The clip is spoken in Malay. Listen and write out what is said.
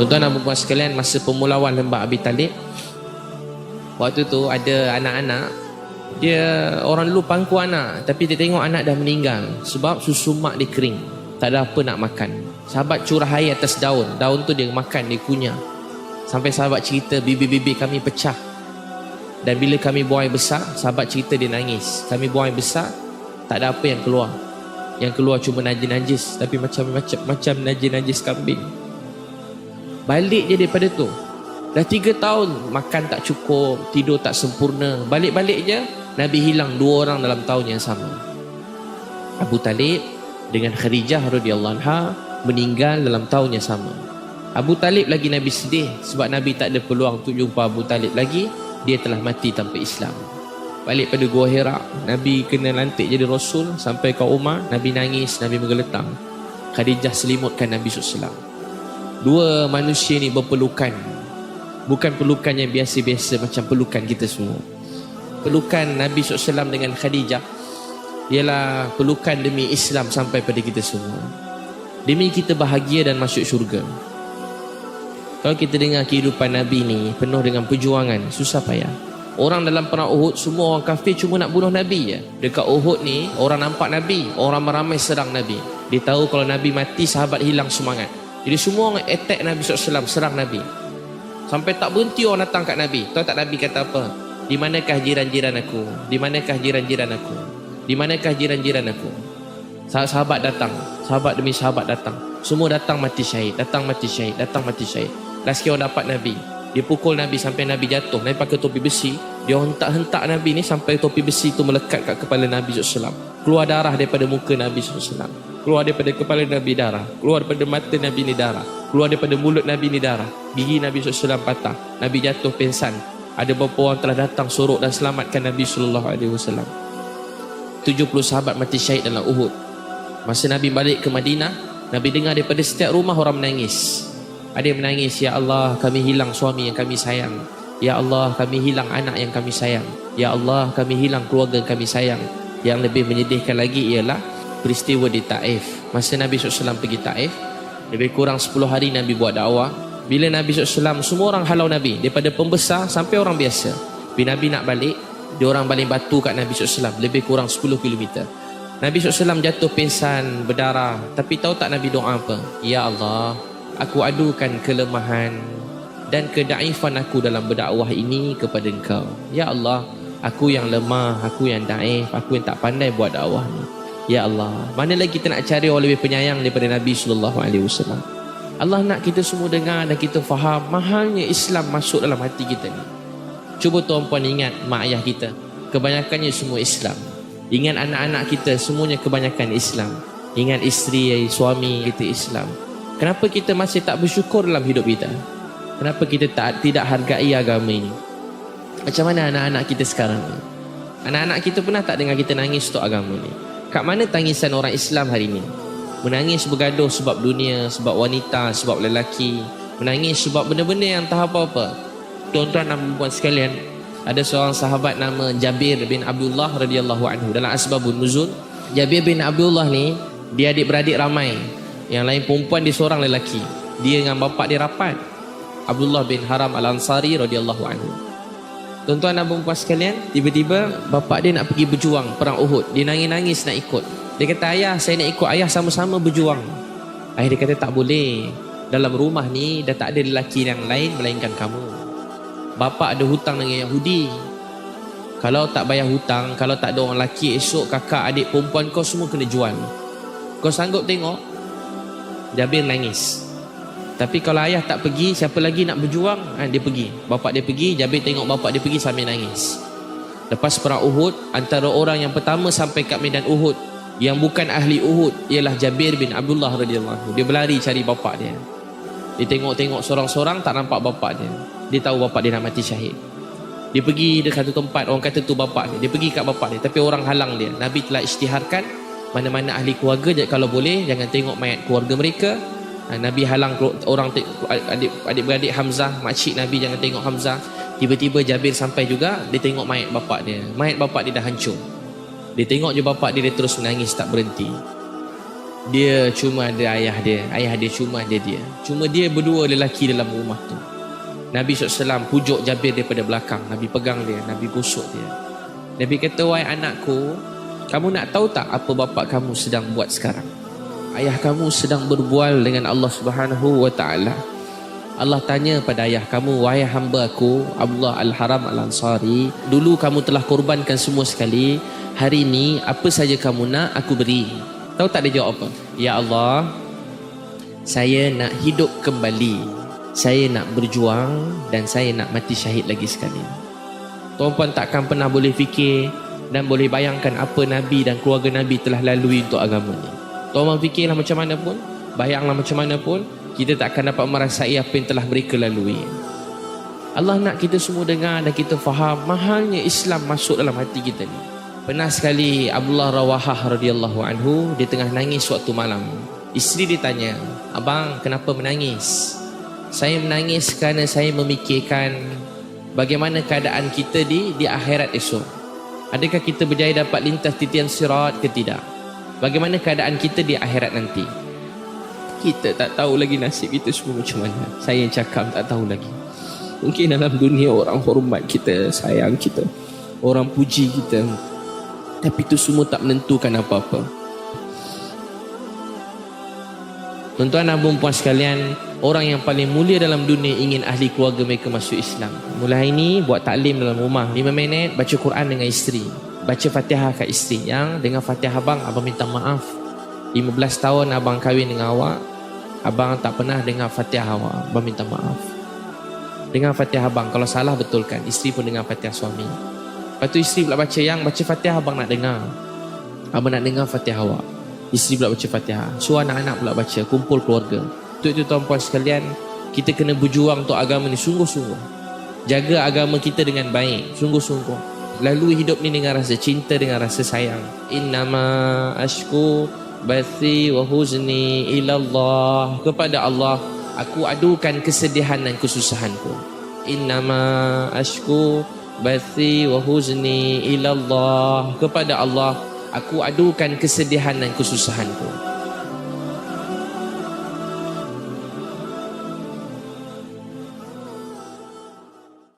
Tuan-tuan dan puan sekalian, masa pemulawan lembah Abi Talib, waktu tu ada anak-anak, dia orang dulu pangku anak, tapi dia tengok anak dah meninggal sebab susu mak dia kering, tak ada apa nak makan. Sahabat curah air atas daun tu dia makan, dia kunyah. Sampai sahabat cerita bibir-bibir kami pecah. Dan bila kami buang air besar, sahabat cerita dia nangis. Kami buang air besar, tak ada apa yang keluar. Yang keluar cuma najis-najis, tapi macam najis-najis kambing. Balik je daripada tu, dah 3 tahun makan tak cukup, tidur tak sempurna. Balik-balik je Nabi hilang 2 orang dalam tahun yang sama. Abu Talib dengan Khadijah radhiyallahu anha meninggal dalam tahun yang sama. Abu Talib lagi Nabi sedih sebab Nabi tak ada peluang untuk jumpa Abu Talib lagi. Dia telah mati tanpa Islam. Balik pada Gua Hira, Nabi kena lantik jadi Rasul. Sampai ke Umar, Nabi nangis, Nabi menggeletang. Khadijah selimutkan Nabi SAW. 2 manusia ni berpelukan. Bukan pelukan yang biasa-biasa macam pelukan kita semua. Pelukan Nabi SAW dengan Khadijah ialah pelukan demi Islam sampai pada kita semua. Demi kita bahagia dan masuk syurga. Kalau kita dengar kehidupan Nabi ni penuh dengan perjuangan, susah payah. Orang dalam perang Uhud, semua orang kafir cuma nak bunuh Nabi je. Dekat Uhud ni, orang nampak Nabi, orang ramai serang Nabi. Dia tahu kalau Nabi mati, sahabat hilang semangat. Jadi semua orang attack Nabi SAW, serang Nabi. Sampai tak berhenti orang datang kat Nabi. Tahu tak Nabi kata apa? Di manakah jiran-jiran aku? Di manakah jiran-jiran aku? Di manakah jiran-jiran aku? Sahabat datang, sahabat demi sahabat datang. Semua datang mati syahid, datang mati syahid, datang mati syahid. Last orang dapat Nabi. Dia pukul Nabi sampai Nabi jatuh. Nabi pakai topi besi. Dia hentak-hentak Nabi ni sampai topi besi tu melekat kat kepala Nabi SAW. Keluar darah daripada muka Nabi SAW. Keluar daripada kepala Nabi darah. Keluar daripada mata Nabi ni darah. Keluar daripada mulut Nabi ni darah. Gigi Nabi SAW patah. Nabi jatuh pingsan. Ada beberapa orang telah datang sorok dan selamatkan Nabi SAW. 70 sahabat mati syahid dalam Uhud. Masa Nabi balik ke Madinah, Nabi dengar daripada setiap rumah orang menangis. Ada yang menangis, ya Allah kami hilang suami yang kami sayang. Ya Allah kami hilang anak yang kami sayang. Ya Allah kami hilang keluarga yang kami sayang. Yang lebih menyedihkan lagi ialah peristiwa di Taif. Masa Nabi SAW pergi Taif, lebih kurang 10 hari Nabi buat dakwah. Bila Nabi SAW, semua orang halau Nabi, daripada pembesar sampai orang biasa. Bila Nabi nak balik, dia orang baling batu kat Nabi SAW, lebih kurang 10 km. Nabi SAW jatuh pingsan, berdarah. Tapi tahu tak Nabi doa apa? Ya Allah, aku adukan kelemahan dan kedaifan aku dalam berdakwah ini kepada Engkau. Ya Allah, aku yang lemah, aku yang daif, aku yang tak pandai buat dakwah ni. Ya Allah, mana lagi kita nak cari orang lebih penyayang daripada Nabi SAW. Allah nak kita semua dengar dan kita faham mahalnya Islam masuk dalam hati kita ni. Cuba tuan-puan ingat mak ayah kita, kebanyakannya semua Islam. Ingat anak-anak kita, semuanya kebanyakan Islam. Ingat isteri, suami kita Islam. Kenapa kita masih tak bersyukur dalam hidup kita? Kenapa kita tidak hargai agama ini? Macam mana anak-anak kita sekarang ni? Anak-anak kita pernah tak dengar kita nangis untuk agama ni? Kat mana tangisan orang Islam hari ini? Menangis bergaduh sebab dunia, sebab wanita, sebab lelaki. Menangis sebab benda-benda yang tak apa-apa. Tuan-tuan dan puan sekalian, ada seorang sahabat nama Jabir bin Abdullah radhiyallahu anhu. Dalam Asbabun Nuzul, Jabir bin Abdullah ni, dia adik-beradik ramai. Yang lain perempuan, dia seorang lelaki. Dia dengan bapak dia rapat, Abdullah bin Haram Al-Ansari radhiyallahu anhu. Tuan-tuan dan puan sekalian, tiba-tiba bapak dia nak pergi berjuang perang Uhud. Dia nangis-nangis nak ikut. Dia kata, ayah saya nak ikut, ayah sama-sama berjuang. Ayah dia kata, tak boleh. Dalam rumah ni dah tak ada lelaki yang lain melainkan kamu. Bapak ada hutang dengan Yahudi. Kalau tak bayar hutang, kalau tak ada orang lelaki, esok kakak, adik, perempuan kau semua kena jual. Kau sanggup tengok? Jabir nangis. Tapi kalau ayah tak pergi, siapa lagi nak berjuang? Dia pergi. Bapak dia pergi, Jabir tengok bapak dia pergi sambil nangis. Lepas perang Uhud, antara orang yang pertama sampai kat medan Uhud, yang bukan ahli Uhud, ialah Jabir bin Abdullah radhiyallahu anhu. Dia berlari cari bapak dia. Dia tengok-tengok sorang-sorang, tak nampak bapak dia. Dia tahu bapak dia nak mati syahid. Dia pergi dekat satu tempat, orang kata tu bapak dia. Dia pergi kat bapak dia, tapi orang halang dia. Nabi telah isytiharkan, mana-mana ahli keluarga, kalau boleh jangan tengok mayat keluarga mereka. Nabi halang orang, adik-beradik Hamzah, makcik Nabi jangan tengok Hamzah. Tiba-tiba Jabir sampai juga, dia tengok mayat bapak dia. Mayat bapak dia dah hancur. Dia tengok je bapak dia, dia terus menangis tak berhenti. Dia cuma ada ayah dia. Ayah dia cuma ada dia. Cuma dia berdua lelaki dalam rumah tu. Nabi SAW pujuk Jabir daripada belakang. Nabi pegang dia, Nabi gosok dia. Nabi kata, wahai anakku, kamu nak tahu tak apa bapa kamu sedang buat sekarang? Ayah kamu sedang berbual dengan Allah Subhanahu wa taala. Allah tanya pada ayah kamu, wahai hamba aku Abdullah Al-Haram Al-Ansari, dulu kamu telah korbankan semua sekali, hari ini apa saja kamu nak aku beri. Tahu tak dia jawab apa? Ya Allah, saya nak hidup kembali, saya nak berjuang dan saya nak mati syahid lagi sekali. Tuan-puan takkan pernah boleh fikir dan boleh bayangkan apa Nabi dan keluarga Nabi telah lalui untuk agama ni. Tuan-puan fikirlah macam mana pun, bayanglah macam mana pun, kita takkan dapat merasai apa yang telah mereka lalui. Allah nak kita semua dengar dan kita faham mahalnya Islam masuk dalam hati kita ni. Pernah sekali Abdullah Rawahah radhiyallahu anhu, dia tengah nangis suatu malam. Isteri dia tanya, abang kenapa menangis? Saya menangis kerana saya memikirkan bagaimana keadaan kita di akhirat esok. Adakah kita berjaya dapat lintas titian sirat ke tidak? Bagaimana keadaan kita di akhirat nanti? Kita tak tahu lagi nasib kita semua macam mana. Saya yang cakap tak tahu lagi. Mungkin dalam dunia orang hormat kita, sayang kita, orang puji kita, tapi itu semua tak menentukan apa-apa. Tuan-tuan dan puan-puan sekalian, orang yang paling mulia dalam dunia ingin ahli keluarga mereka masuk Islam. Mulai ini buat taklim dalam rumah 5 minit, baca Quran dengan isteri, baca Fatihah kat isteri. Yang dengan Fatihah abang minta maaf, 15 tahun abang kahwin dengan awak, abang tak pernah dengar Fatihah awak, abang minta maaf. Dengar Fatihah abang, kalau salah betulkan. Isteri pun dengar Fatihah suami. Lepas tu isteri pula baca, yang baca Fatihah abang nak dengar, abang nak dengar Fatihah awak. Isteri pula baca Fatihah, suruh anak-anak pula baca, kumpul keluarga. Untuk itu tuan-puan sekalian, kita kena berjuang untuk agama ni sungguh-sungguh. Jaga agama kita dengan baik, sungguh-sungguh. Lalui hidup ni dengan rasa cinta, dengan rasa sayang. Innama ashku bathi wa huzni ilallah. Kepada Allah aku adukan kesedihan dan kesusahanku. Innama ashku bathi wa huzni ilallah. Kepada Allah aku adukan kesedihan dan kesusahanku.